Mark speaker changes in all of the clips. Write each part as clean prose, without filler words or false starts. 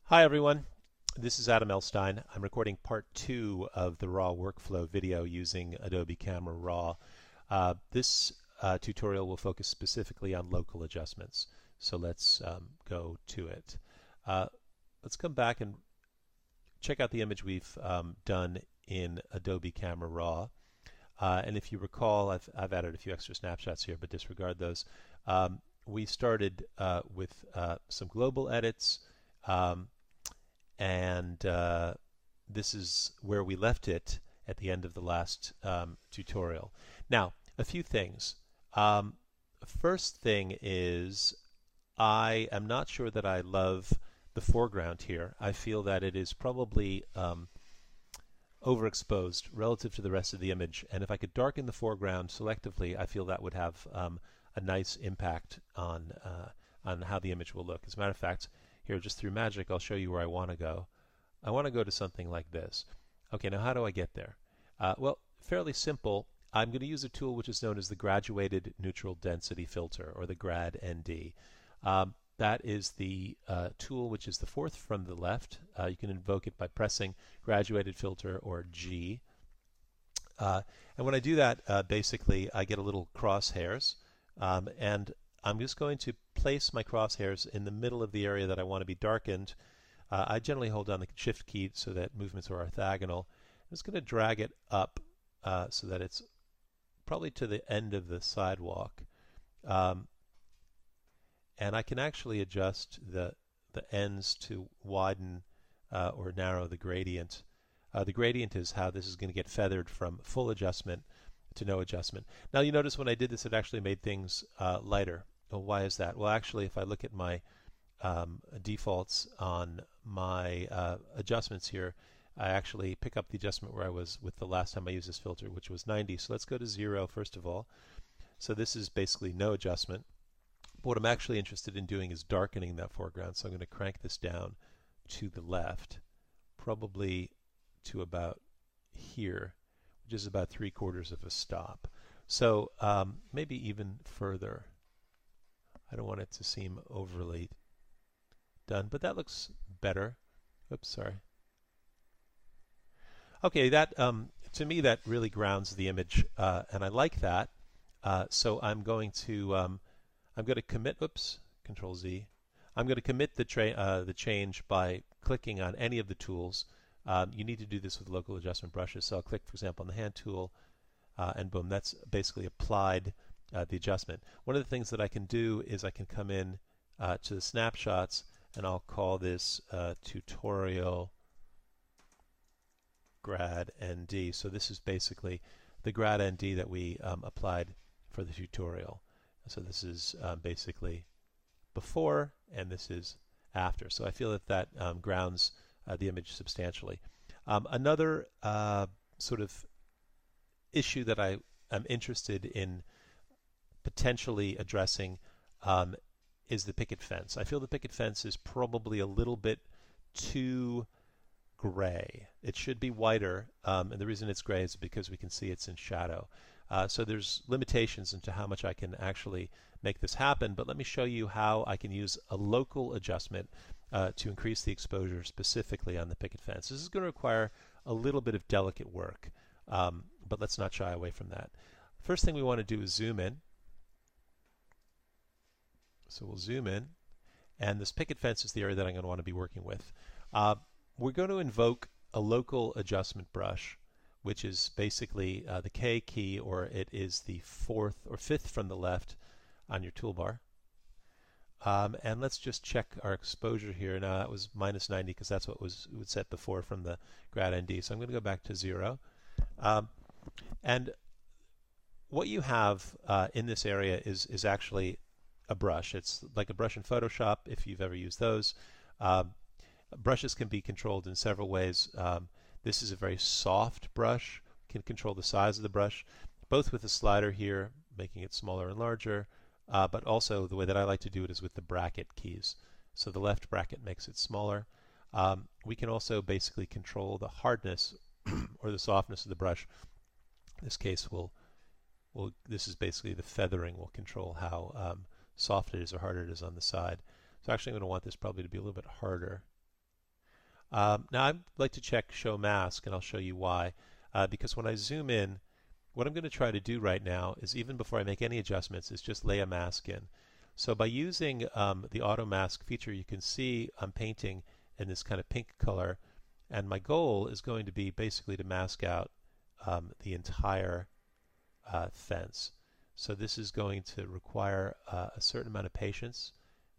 Speaker 1: Hi everyone, this is Adam Elstein. I'm recording part 2 of the RAW workflow video using Adobe Camera Raw. This tutorial will focus specifically on local adjustments. So let's go to it. Uh, let's come back and check out the image we've done in Adobe Camera Raw. And if you recall, I've added a few extra snapshots here, but disregard those. We started with some global edits. Um, and this is where we left it at the end of the last tutorial. Now, a few things. First thing is I am not sure that I love the foreground here. I feel that it is probably overexposed relative to the rest of the image, and if I could darken the foreground selectively, I feel that would have a nice impact on how the image will look. As a matter of fact, here, just through magic, I'll show you where I want to go. I want to go to something like this. Okay, now how do I get there? Well, fairly simple. I'm going to use a tool which is known as the Graduated Neutral Density Filter, or the GRAD ND. That is the tool which is the fourth from the left. You can invoke it by pressing Graduated Filter or G. And when I do that, basically, I get a little crosshairs. And I'm just going to place my crosshairs in the middle of the area that I want to be darkened. I generally hold down the Shift key so that movements are orthogonal. I'm just going to drag it up so that it's probably to the end of the sidewalk. And I can actually adjust the ends to widen or narrow the gradient. The gradient is how this is going to get feathered from full adjustment to no adjustment. Now you notice when I did this, it actually made things lighter. Well, why is that? Well, actually, if I look at my defaults on my adjustments here, I actually pick up the adjustment where I was with the last time I used this filter, which was 90. So let's go to 0 first of all. So this is basically no adjustment. But what I'm actually interested in doing is darkening that foreground. So I'm going to crank this down to the left, probably to about here, which is about 3/4 of a stop. So maybe even further. I don't want it to seem overly done, but that looks better. Oops, sorry. Okay, that to me that really grounds the image, and I like that. So I'm going to commit. Oops, Control Z. I'm going to commit the change by clicking on any of the tools. You need to do this with local adjustment brushes. So I'll click, for example, on the hand tool, and boom, that's basically applied the adjustment. One of the things that I can do is I can come in to the snapshots, and I'll call this tutorial grad ND. So this is basically the grad ND that we applied for the tutorial. So this is basically before, and this is after. So I feel that that grounds the image substantially. Another sort of issue that I am interested in potentially addressing is the picket fence. I feel the picket fence is probably a little bit too gray. It should be whiter, and the reason it's gray is because we can see it's in shadow. So there's limitations into how much I can actually make this happen, but let me show you how I can use a local adjustment to increase the exposure specifically on the picket fence. This is going to require a little bit of delicate work, but let's not shy away from that. First thing we want to do is zoom in. So we'll zoom in, and this picket fence is the area that I'm going to want to be working with. We're going to invoke a local adjustment brush, which is basically the K key, or it is the fourth or fifth from the left on your toolbar. And let's just check our exposure here. Now that was minus 90 because that's what was set before from the grad ND. So I'm going to go back to 0. And what you have in this area is actually a brush. It's like a brush in Photoshop if you've ever used those. Brushes can be controlled in several ways. This is a very soft brush. You can control the size of the brush, both with the slider here, making it smaller and larger, but also the way that I like to do it is with the bracket keys. So the left bracket makes it smaller. We can also basically control the hardness or the softness of the brush. In this case, this is basically the feathering will control how soft it is or hard it is on the side. So actually I'm going to want this probably to be a little bit harder. Now I'd like to check Show Mask, and I'll show you why. Because when I zoom in, what I'm going to try to do right now is, even before I make any adjustments, is just lay a mask in. So by using the Auto Mask feature, you can see I'm painting in this kind of pink color, and my goal is going to be basically to mask out the entire fence. So this is going to require a certain amount of patience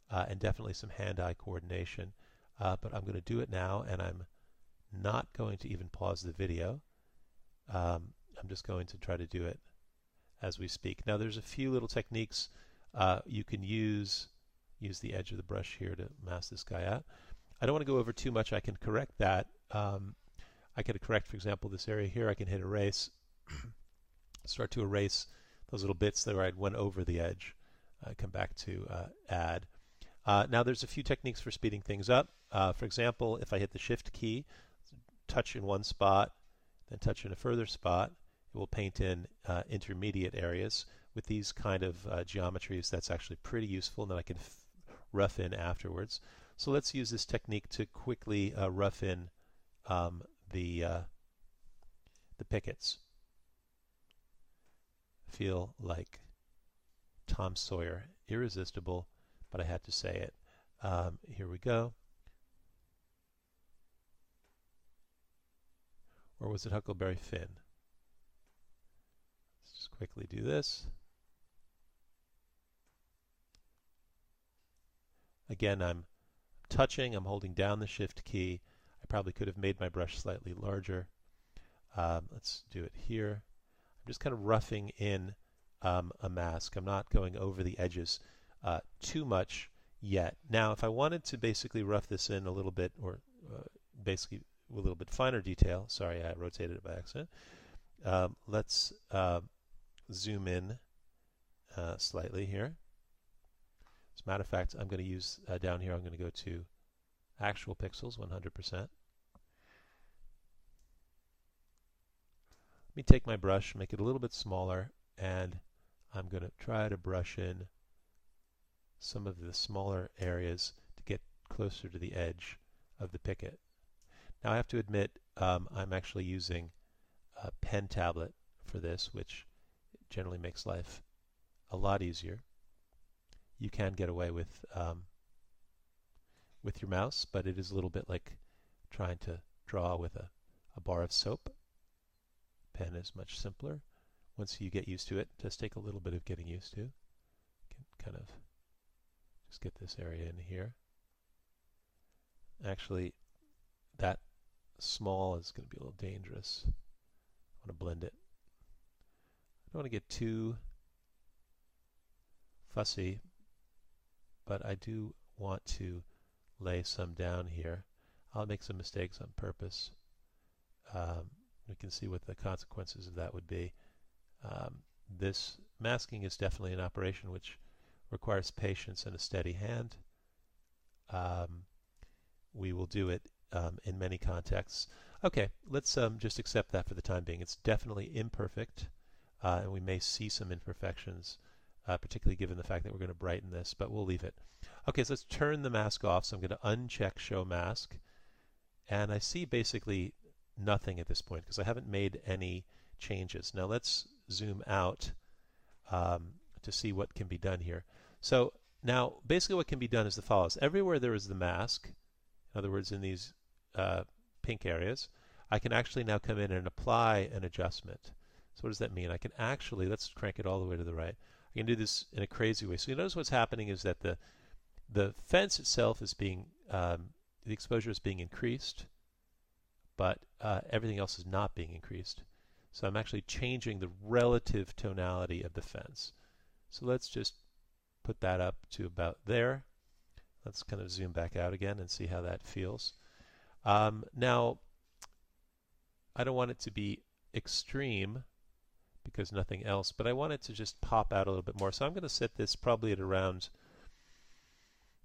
Speaker 1: and definitely some hand-eye coordination. But I'm going to do it now, and I'm not going to even pause the video. I'm just going to try to do it as we speak. Now there's a few little techniques you can use the edge of the brush here to mask this guy out. I don't want to go over too much. I can correct that. I can correct, for example, this area here. I can hit erase, start to erase those little bits that I went over the edge. Come back to add. Now there's a few techniques for speeding things up. For example, if I hit the Shift key, touch in one spot, then touch in a further spot, it will paint in intermediate areas. With these kind of geometries, that's actually pretty useful, and then I can rough in afterwards. So let's use this technique to quickly rough in the pickets. Feel like Tom Sawyer, irresistible, but I had to say it. Here we go. Or was it Huckleberry Finn? Let's just quickly do this. Again, I'm touching, I'm holding down the Shift key. I probably could have made my brush slightly larger. Let's do it here. I'm just kind of roughing in a mask. I'm not going over the edges too much yet. Now, if I wanted to basically rough this in a little bit, or basically with a little bit finer detail, sorry, I rotated it by accident. Let's zoom in slightly here. As a matter of fact, I'm going to use down here, I'm going to go to actual pixels, 100%. Let me take my brush, make it a little bit smaller, and I'm going to try to brush in some of the smaller areas to get closer to the edge of the picket. Now I have to admit I'm actually using a pen tablet for this, which generally makes life a lot easier. You can get away with your mouse, but it is a little bit like trying to draw with a bar of soap. Pen is much simpler. Once you get used to it, it does take a little bit of getting used to. You can kind of just get this area in here. Actually, that small is going to be a little dangerous. I want to blend it. I don't want to get too fussy, but I do want to lay some down here. I'll make some mistakes on purpose. We can see what the consequences of that would be. This masking is definitely an operation which requires patience and a steady hand. We will do it in many contexts. Okay, let's just accept that for the time being. It's definitely imperfect, and we may see some imperfections, particularly given the fact that we're going to brighten this, but we'll leave it. Okay, so let's turn the mask off. So I'm going to uncheck Show Mask, and I see basically nothing at this point because I haven't made any changes. Now let's zoom out to see what can be done here. So now basically what can be done is the follows. Everywhere there is the mask, in other words in these pink areas, I can actually now come in and apply an adjustment. So what does that mean? I can actually, let's crank it all the way to the right. I can do this in a crazy way. So you notice what's happening is that the fence itself is being, the exposure is being increased, but everything else is not being increased. So I'm actually changing the relative tonality of the fence. So let's just put that up to about there. Let's kind of zoom back out again and see how that feels. Now, I don't want it to be extreme because nothing else, but I want it to just pop out a little bit more. So I'm going to set this probably at around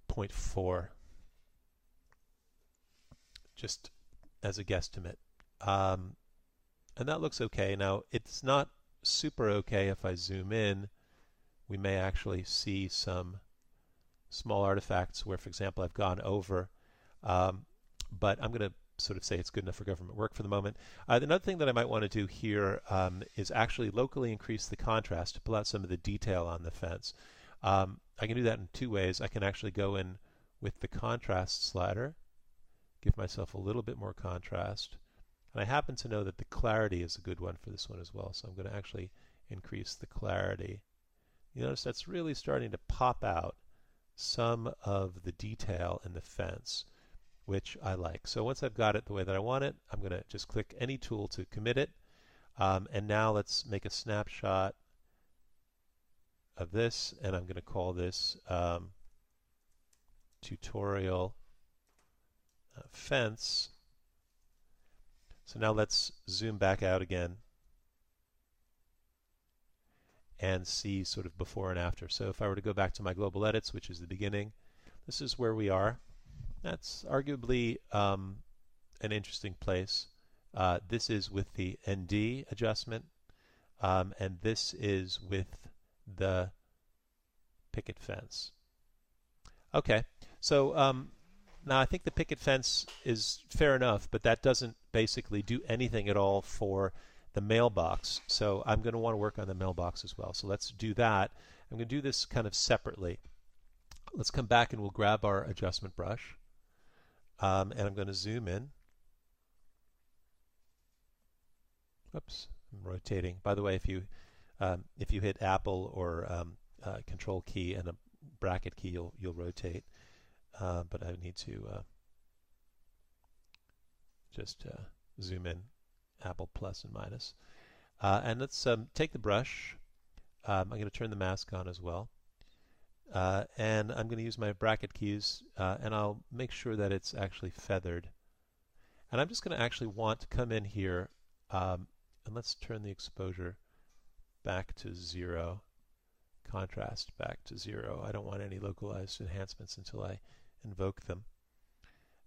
Speaker 1: 0.4, just as a guesstimate. And that looks okay. Now, it's not super okay if I zoom in. We may actually see some small artifacts where, for example, I've gone over. but I'm going to sort of say it's good enough for government work for the moment. Another thing that I might want to do here is actually locally increase the contrast to pull out some of the detail on the fence. I can do that in two ways. I can actually go in with the contrast slider, give myself a little bit more contrast, and I happen to know that the clarity is a good one for this one as well, so I'm going to actually increase the clarity. You notice that's really starting to pop out some of the detail in the fence, which I like. So once I've got it the way that I want it, I'm going to just click any tool to commit it. And now let's make a snapshot of this, and I'm going to call this tutorial fence. So now let's zoom back out again and see sort of before and after. So if I were to go back to my global edits, which is the beginning, this is where we are. That's arguably an interesting place. This is with the ND adjustment, and this is with the picket fence. Okay, so now I think the picket fence is fair enough, but that doesn't basically do anything at all for the mailbox. So I'm going to want to work on the mailbox as well. So let's do that. I'm going to do this kind of separately. Let's come back and we'll grab our adjustment brush. And I'm going to zoom in. Oops, I'm rotating. By the way, if you hit Apple or Control key and a bracket key, you'll rotate. But I need to just zoom in, Apple plus and minus. And let's take the brush. I'm going to turn the mask on as well. And I'm going to use my bracket keys, and I'll make sure that it's actually feathered. And I'm just going to actually want to come in here, and let's turn the exposure back to 0, contrast back to 0. I don't want any localized enhancements until I invoke them.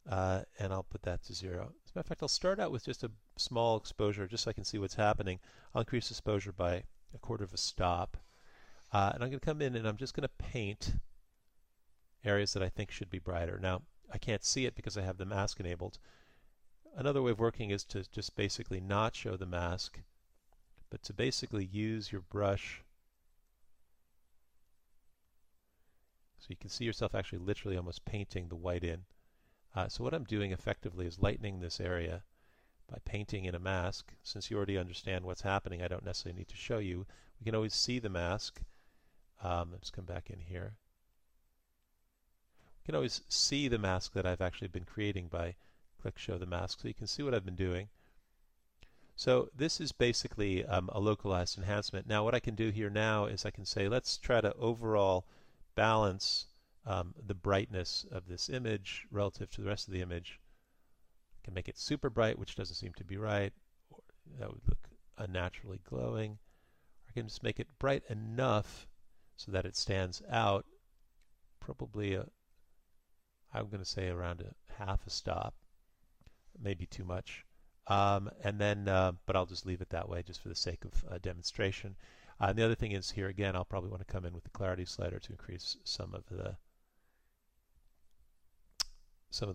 Speaker 1: And I'll put that to 0. As a matter of fact, I'll start out with just a small exposure just so I can see what's happening. I'll increase exposure by 1/4 of a stop. And I'm going to come in and I'm just going to paint areas that I think should be brighter. Now, I can't see it because I have the mask enabled. Another way of working is to just basically not show the mask, but to basically use your brush. So you can see yourself actually literally almost painting the white in. So what I'm doing effectively is lightening this area by painting in a mask. Since you already understand what's happening, I don't necessarily need to show you. We can always see the mask. Let's come back in here. You can always see the mask that I've actually been creating by click show the mask, so you can see what I've been doing. So this is basically a localized enhancement. Now what I can do here now is I can say let's try to overall balance the brightness of this image relative to the rest of the image. I can make it super bright, which doesn't seem to be right, or that would look unnaturally glowing. I can just make it bright enough so that it stands out, probably I'm going to say around a 1/2 a stop, maybe too much, and then but I'll just leave it that way just for the sake of demonstration. And the other thing is here again, I'll probably want to come in with the clarity slider to increase some of the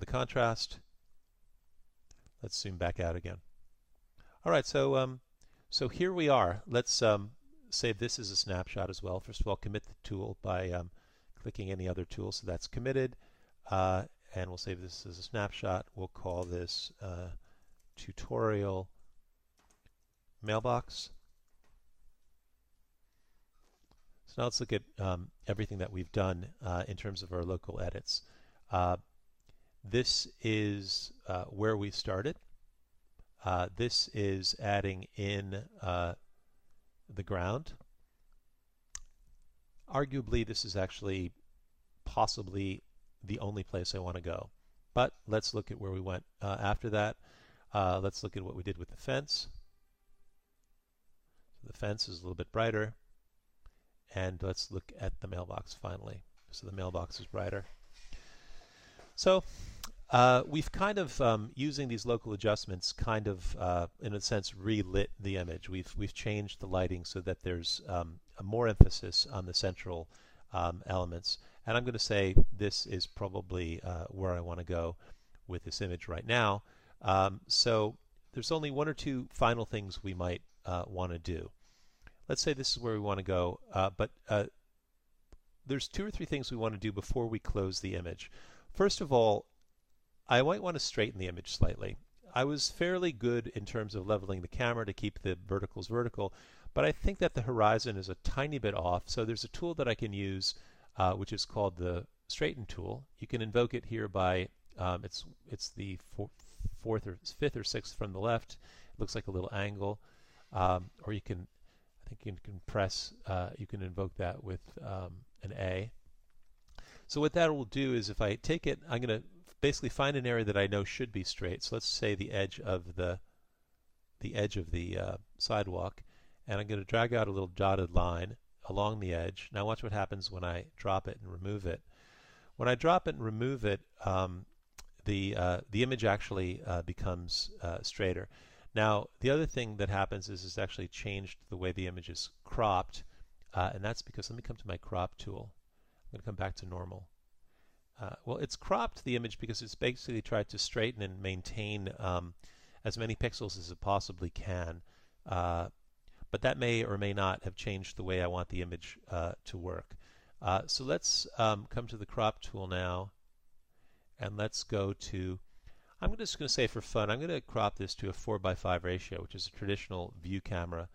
Speaker 1: contrast. Let's zoom back out again. All right, so so here we are. Let's save this as a snapshot as well. First of all, commit the tool by clicking any other tool. So that's committed, and we'll save this as a snapshot. We'll call this tutorial mailbox. So now let's look at everything that we've done in terms of our local edits. This is where we started. This is adding in the ground. Arguably, this is actually possibly the only place I want to go. But let's look at where we went after that. Let's look at what we did with the fence. So the fence is a little bit brighter. And let's look at the mailbox finally. So the mailbox is brighter. So we've kind of, using these local adjustments, kind of, in a sense, relit the image. We've changed the lighting so that there's a more emphasis on the central elements. And I'm going to say this is probably where I want to go. with this image right now. So there's only one or two final things we might want to do. Let's say this is where we want to go, but there's two or three things we want to do before we close the image. First of all, I might want to straighten the image slightly. I was fairly good in terms of leveling the camera to keep the verticals vertical, but I think that the horizon is a tiny bit off, so there's a tool that I can use which is called the straighten tool. You can invoke it here by, it's the fourth or fifth or sixth from the left. It looks like a little angle, or you can, I think you can press, you can invoke that with an A. So what that will do is if I take it, I'm going to basically find an area that I know should be straight. So let's say the edge of the sidewalk, and I'm going to drag out a little dotted line along the edge. Now watch what happens when I drop it and remove it. When I drop it and remove it, the image actually becomes straighter. Now the other thing that happens is it's actually changed the way the image is cropped, and that's because, let me come to my crop tool. I'm going to come back to normal. Well, it's cropped the image because it's basically tried to straighten and maintain as many pixels as it possibly can. But that may or may not have changed the way I want the image to work. So let's come to the crop tool now, and let's go to, I'm just going to say for fun, I'm going to crop this to a 4:5 ratio, which is a traditional view camera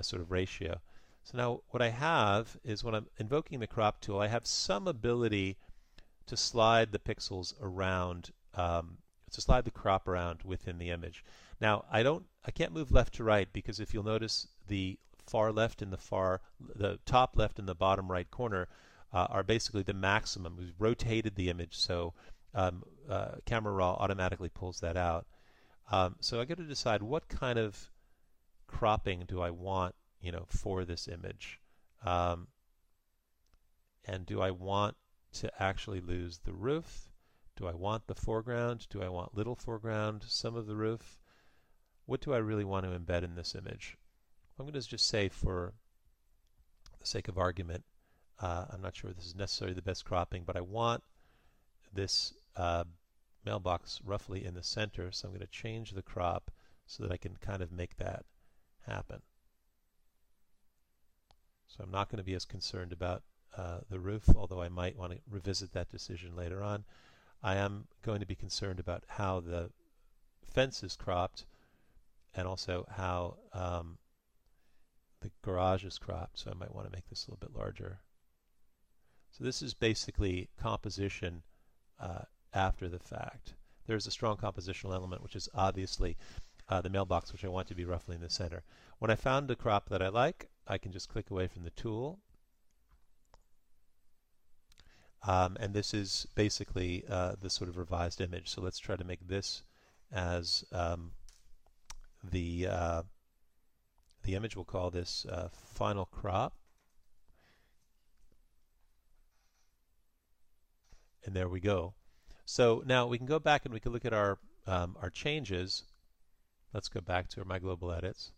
Speaker 1: sort of ratio. So now what I have is, when I'm invoking the crop tool, I have some ability to slide the pixels around, to slide the crop around within the image. Now I can't move left to right, because if you'll notice, the far left and the top left and the bottom right corner are basically the maximum. We've rotated the image, so Camera Raw automatically pulls that out. So I got to decide what kind of cropping do I want, for this image, and do I want to actually lose the roof? Do I want the foreground? Do I want little foreground, some of the roof? What do I really want to embed in this image? I'm going to just say, for the sake of argument, I'm not sure this is necessarily the best cropping, but I want this mailbox roughly in the center, so I'm going to change the crop so that I can kind of make that happen. So I'm not going to be as concerned about the roof, although I might want to revisit that decision later on. I am going to be concerned about how the fence is cropped, and also how the garage is cropped, so I might want to make this a little bit larger. So this is basically composition after the fact. There's a strong compositional element, which is obviously the mailbox, which I want to be roughly in the center. When I found a crop that I like, I can just click away from the tool. And this is basically the sort of revised image. So let's try to make this as the image. We'll call this final crop. And there we go. So now we can go back and we can look at our changes. Let's go back to my global edits.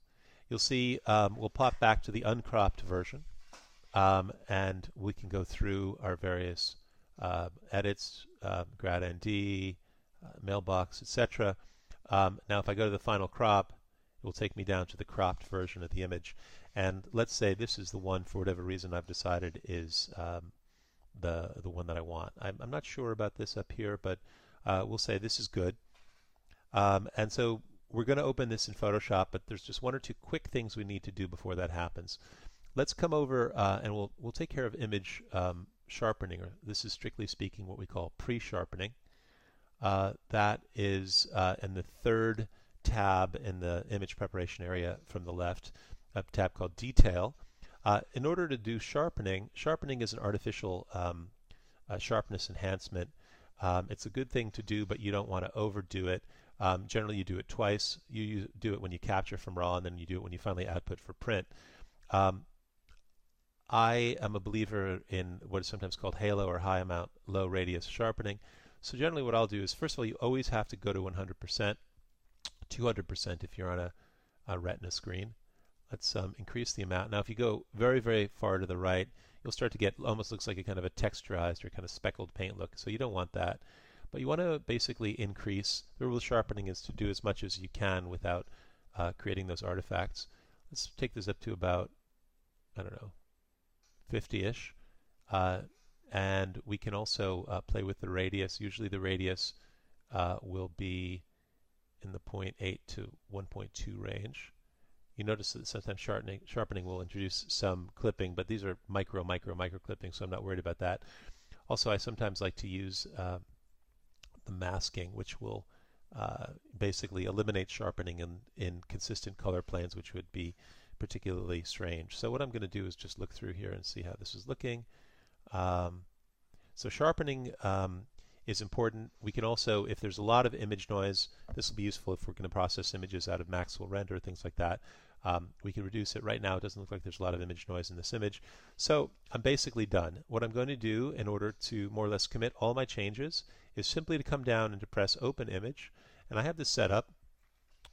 Speaker 1: You'll see we'll pop back to the uncropped version, and we can go through our various edits, grad ND, mailbox, etc. Now if I go to the final crop, it will take me down to the cropped version of the image. And let's say this is the one, for whatever reason, I've decided is the one that I want. I'm not sure about this up here, but we'll say this is good. And so we're going to open this in Photoshop, but there's just one or two quick things we need to do before that happens. Let's come over and we'll take care of image sharpening, or this is strictly speaking what we call pre-sharpening. That is in the third tab in the image preparation area from the left, a tab called Detail. In order to do sharpening, sharpening is an artificial sharpness enhancement. It's a good thing to do, but you don't want to overdo it. Generally, you do it twice. You do it when you capture from RAW, and then you do it when you finally output for print. I am a believer in what is sometimes called halo or high amount, low radius sharpening. So generally what I'll do is, first of all, you always have to go to 100%, 200% if you're on a Retina screen. Let's increase the amount. Now if you go very, very far to the right, you'll start to get, almost looks like a kind of a texturized or kind of speckled paint look. So you don't want that. but you want to basically increase. The rule of sharpening is to do as much as you can without creating those artifacts. Let's take this up to about, I don't know, 50-ish. And we can also play with the radius. Usually the radius will be in the 0.8 to 1.2 range. You notice that sometimes sharpening will introduce some clipping, but these are micro clippings, so I'm not worried about that. Also, I sometimes like to use the masking, which will basically eliminate sharpening in consistent color planes, which would be particularly strange. So what I'm going to do is just look through here and see how this is looking. So sharpening is important. We can also, if there's a lot of image noise, this will be useful if we're going to process images out of Maxwell Render, things like that. We can reduce it. Right now it doesn't look like there's a lot of image noise in this image. So I'm basically done. What I'm going to do in order to more or less commit all my changes is simply to come down and to press Open Image. And I have this set up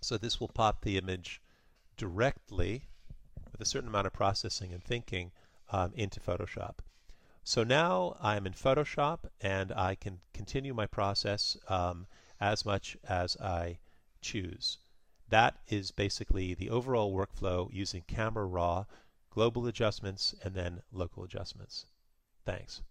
Speaker 1: so this will pop the image directly with a certain amount of processing and thinking into Photoshop. So now I'm in Photoshop and I can continue my process as much as I choose. That is basically the overall workflow using Camera Raw, global adjustments, and then local adjustments. Thanks.